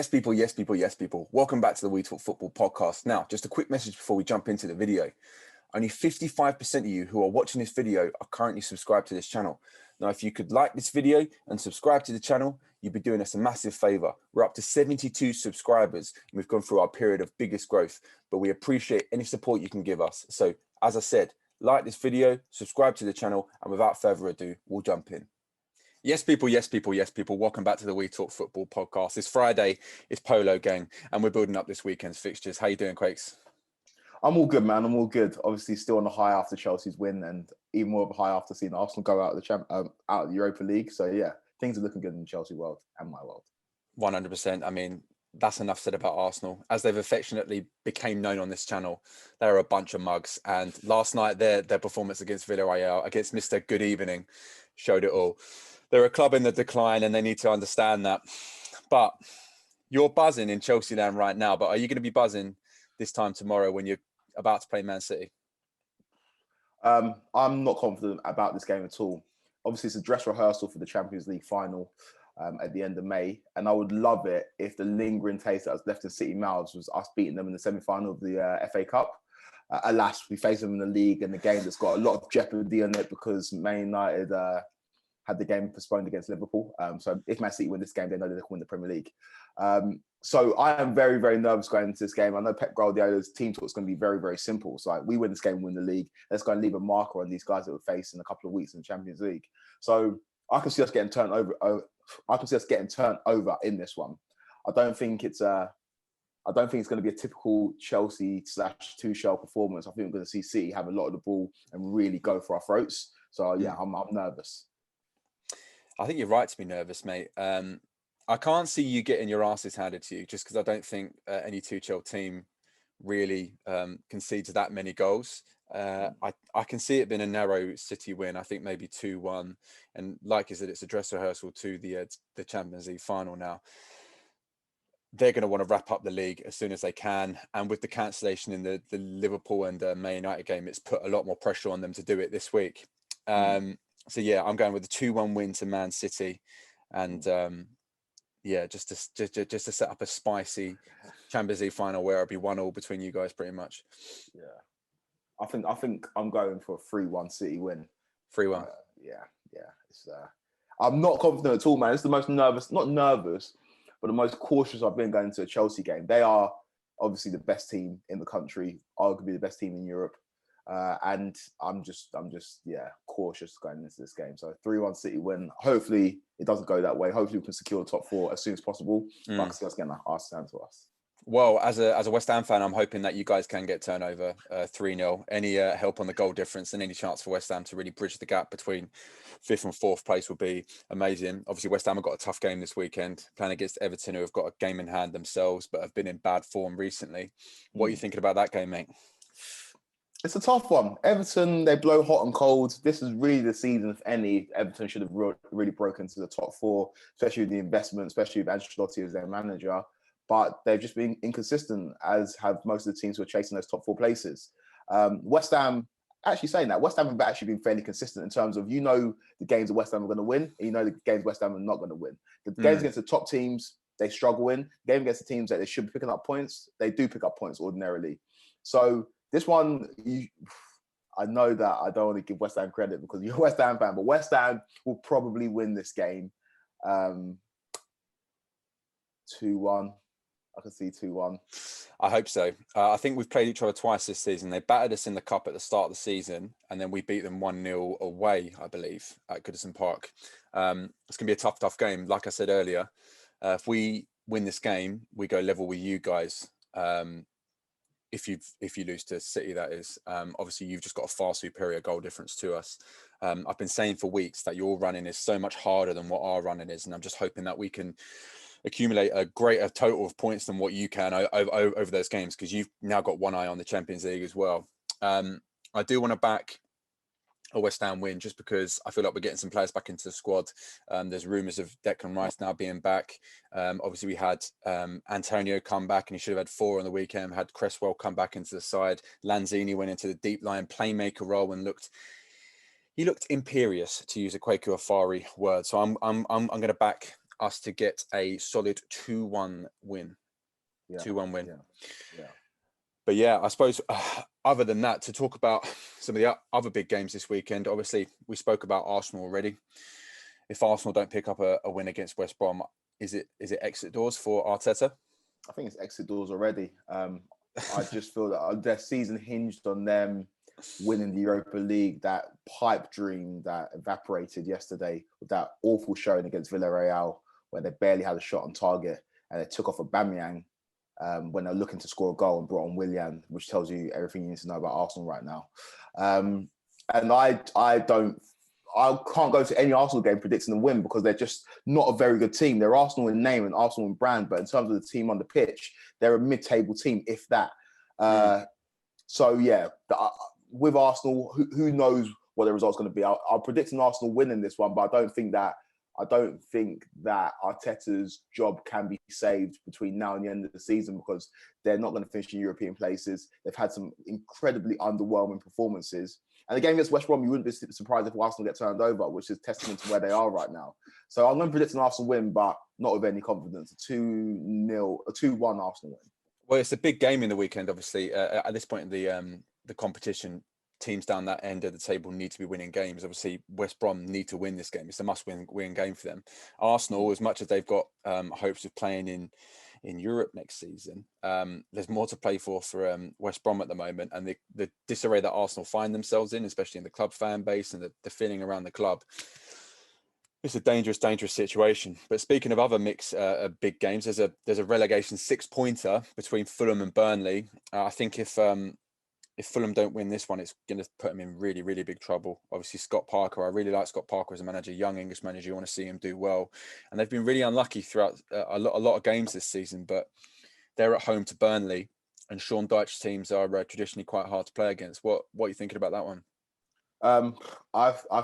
Yes, people, yes, people, yes, people. Welcome back to the We Talk Football podcast. Now, just a quick message before we jump into the video. Only 55% of you who are watching this video are currently subscribed to this channel. Now, if you could like this video and subscribe to the channel, you'd be doing us a massive favor. We're up to 72 subscribers and we've gone through our period of biggest growth, but we appreciate any support you can give us. So as I said, like this video, subscribe to the channel, and without further ado, we'll jump in. Yes, people, yes, people, yes, people. Welcome back to the We Talk Football podcast. It's Friday, it's Polo Gang, and we're building up this weekend's fixtures. How you doing, Quakes? I'm all good, man. I'm all good. Obviously, still on the high after Chelsea's win, and even more of a high after seeing Arsenal go out of the out of the Europa League. So yeah, things are looking good in the Chelsea world and my world. 100%. I mean, that's enough said about Arsenal. As they've affectionately became known on this channel, they're a bunch of mugs. And last night, their performance against Villarreal, against Mr. Good Evening, showed it all. They're a club in the decline, and they need to understand that. But you're buzzing in Chelsea land right now. But are you going to be buzzing this time tomorrow when you're about to play Man City? I'm not confident about this game at all. Obviously, it's a dress rehearsal for the Champions League final at the end of May, and I would love it if the lingering taste that was left in City mouths was us beating them in the semi-final of the FA Cup. Alas, we face them in the league, and the game that's got a lot of jeopardy on it because Man United had the game postponed against Liverpool. So if Man City win this game, they know they can win the Premier League. So I am very, very nervous going into this game. I know Pep Guardiola's team talk is going to be very, very simple. So like, we win this game, win the league. Let's go and leave a marker on these guys that we'll face in a couple of weeks in the Champions League. So I can see us getting turned over. I can see us getting turned over in this one. I don't think it's going to be a typical Chelsea/Tuchel performance. I think we're going to see City have a lot of the ball and really go for our throats. So yeah, I'm nervous. I think you're right to be nervous, mate. I can't see you getting your asses handed to you just because I don't think any Tuchel team really concedes that many goals. I can see it being a narrow City win. I think maybe 2-1. And like you said, it's a dress rehearsal to the Champions League final now. They're going to want to wrap up the league as soon as they can. And with the cancellation in the Liverpool and Man United game, it's put a lot more pressure on them to do it this week. So yeah, I'm going with a 2-1 win to Man City, and yeah, just to set up a spicy Champions League final where it'll be 1-1 between you guys, pretty much. Yeah, I think I'm going for a 3-1 City win. 3-1. Yeah. It's I'm not confident at all, man. It's the most not nervous, but the most cautious I've been going into a Chelsea game. They are obviously the best team in the country, arguably the best team in Europe. And I'm just cautious going into this game. So 3-1 City win. Hopefully it doesn't go that way. Hopefully we can secure the top four as soon as possible. But I can see us getting our ass handed to us. Well, as a West Ham fan, I'm hoping that you guys can get turned over 3-0. Any help on the goal difference and any chance for West Ham to really bridge the gap between 5th and 4th place would be amazing. Obviously, West Ham have got a tough game this weekend, playing against Everton, who have got a game in hand themselves, but have been in bad form recently. What are you thinking about that game, mate? It's a tough one. Everton, they blow hot and cold. This is really the season, if any, Everton should have really broken into the top four, especially with the investment, especially with Ancelotti as their manager. But they've just been inconsistent, as have most of the teams who are chasing those top four places. West Ham, actually saying that, West Ham have actually been fairly consistent in terms of, the games that West Ham are going to win, and the games West Ham are not going to win. The games against the top teams, they struggle in. The game against the teams that they should be picking up points, they do pick up points ordinarily. So this one, I know that I don't want to give West Ham credit because you're a West Ham fan, but West Ham will probably win this game 2-1. I can see 2-1. I hope so. I think we've played each other twice this season. They battered us in the cup at the start of the season, and then we beat them 1-0 away, I believe, at Goodison Park. It's going to be a tough game. Like I said earlier, if we win this game, we go level with you guys. If you lose to City, that is. Obviously, you've just got a far superior goal difference to us. I've been saying for weeks that your running is so much harder than what our running is, and I'm just hoping that we can accumulate a greater total of points than what you can over those games, because you've now got one eye on the Champions League as well. I do want to back a West Ham win just because I feel like we're getting some players back into the squad. There's rumours of Declan Rice now being back. Obviously, we had Antonio come back and he should have had 4 on the weekend. Had Cresswell come back into the side. Lanzini went into the deep line playmaker role and looked imperious, to use a Kwaku Afari word. So I'm going to back us to get a solid 2-1 win. Yeah. 2-1 win. Yeah. But yeah, I suppose other than that, to talk about some of the other big games this weekend, obviously we spoke about Arsenal already. If Arsenal don't pick up a win against West Brom, is it exit doors for Arteta? I think it's exit doors already. I just feel that their season hinged on them winning the Europa League. That pipe dream that evaporated yesterday with that awful showing against Villarreal, where they barely had a shot on target and they took off Aubameyang when they're looking to score a goal and brought on Willian, which tells you everything you need to know about Arsenal right now. And I can't go to any Arsenal game predicting them win because they're just not a very good team. They're Arsenal in name and Arsenal in brand, but in terms of the team on the pitch, they're a mid-table team, if that. So yeah, with Arsenal, who knows what the result's going to be? I'll predict an Arsenal winning this one, but I don't think that Arteta's job can be saved between now and the end of the season because they're not going to finish in European places. They've had some incredibly underwhelming performances. And the game against West Brom, you wouldn't be surprised if Arsenal get turned over, which is testament to where they are right now. So I'm going to predict an Arsenal win, but not with any confidence. A 2-1 Arsenal win. Well, it's a big game in the weekend, obviously. At this point in the competition, teams down that end of the table need to be winning games. Obviously, West Brom need to win this game. It's a must-win game for them. Arsenal, as much as they've got hopes of playing in Europe next season, there's more to play for West Brom at the moment. And the disarray that Arsenal find themselves in, especially in the club fan base and the feeling around the club, it's a dangerous situation. But speaking of other big games, there's a relegation 6-pointer between Fulham and Burnley. I think if Fulham don't win this one, it's going to put them in really, really big trouble. Obviously, Scott Parker, I really like Scott Parker as a manager, young English manager. You want to see him do well. And they've been really unlucky throughout a lot of games this season, but they're at home to Burnley, and Sean Dyche's teams are traditionally quite hard to play against. What are you thinking about that one? I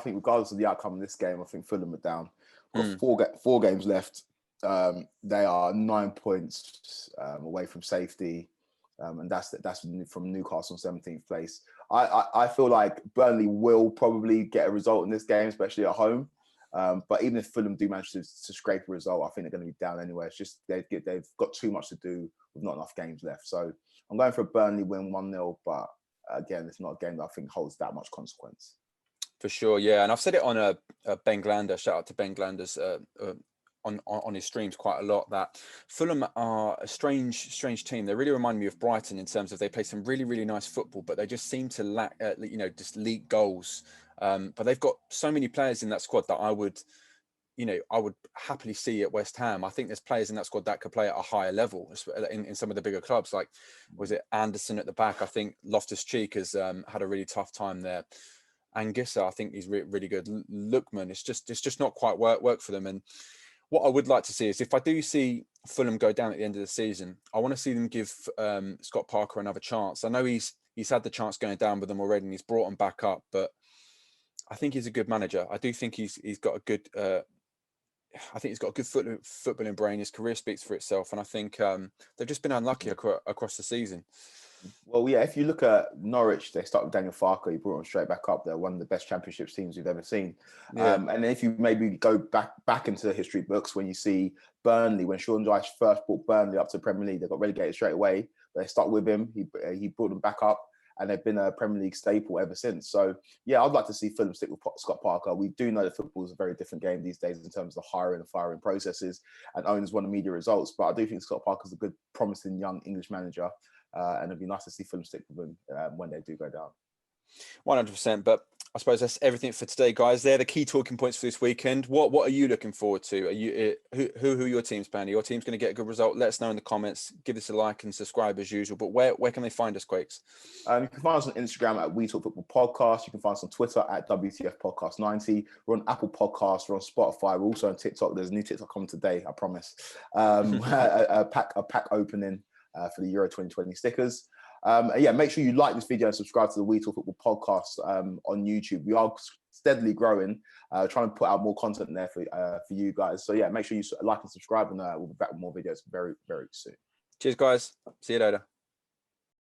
think regardless of the outcome of this game, I think Fulham are down. We've got four games left. They are 9 points away from safety. And that's from Newcastle 17th place. I feel like Burnley will probably get a result in this game, especially at home. But even if Fulham do manage to scrape a result, I think they're going to be down anyway. It's just they've got too much to do with not enough games left. So I'm going for a Burnley win 1-0, but again, it's not a game that I think holds that much consequence. For sure, yeah. And I've said it on a Ben Glander, shout out to Ben Glander's on his streams quite a lot, that Fulham are a strange team. They really remind me of Brighton in terms of they play some really, really nice football, but they just seem to lack, just leak goals. But they've got so many players in that squad that I would happily see at West Ham. I think there's players in that squad that could play at a higher level in some of the bigger clubs. Like, was it Anderson at the back? I think Loftus-Cheek has had a really tough time there. Anguissa, I think he's really good. Lookman, it's just not quite work for them. And what I would like to see is, if I do see Fulham go down at the end of the season, I want to see them give Scott Parker another chance. I know he's had the chance going down with them already, and he's brought them back up. But I think he's a good manager. I do think he's got a good. I think he's got a good footballing brain. His career speaks for itself, and I think they've just been unlucky across the season. Well, yeah, if you look at Norwich, they start with Daniel Farke. He brought them straight back up. They're one of the best Championship teams we've ever seen. Yeah. And then if you maybe go back into the history books, when you see Burnley, when Sean Dyche first brought Burnley up to the Premier League, they got relegated straight away. They stuck with him. He brought them back up, and they've been a Premier League staple ever since. So, yeah, I'd like to see Fulham stick with Scott Parker. We do know that football is a very different game these days in terms of the hiring and firing processes, and owners want immediate results. But I do think Scott Parker's a good, promising young English manager. And it'd be nice to see Fulham stick with them when they do go down. 100%. But I suppose that's everything for today, guys. They're the key talking points for this weekend. What are you looking forward to? Are you who are your team's playing? Are your team's going to get a good result? Let us know in the comments. Give us a like and subscribe as usual. But where can they find us, Quakes? You can find us on Instagram at We Talk Football Podcast. You can find us on Twitter at WTF Podcast 90. We're on Apple Podcasts. We're on Spotify. We're also on TikTok. There's a new TikTok coming today, I promise. A pack opening for the Euro 2020 stickers. Yeah, make sure you like this video and subscribe to the We Talk Football Podcast on YouTube. We are steadily growing, trying to put out more content there for you guys. So yeah, make sure you like and subscribe, and we'll be back with more videos very, very soon. Cheers, guys. See you later.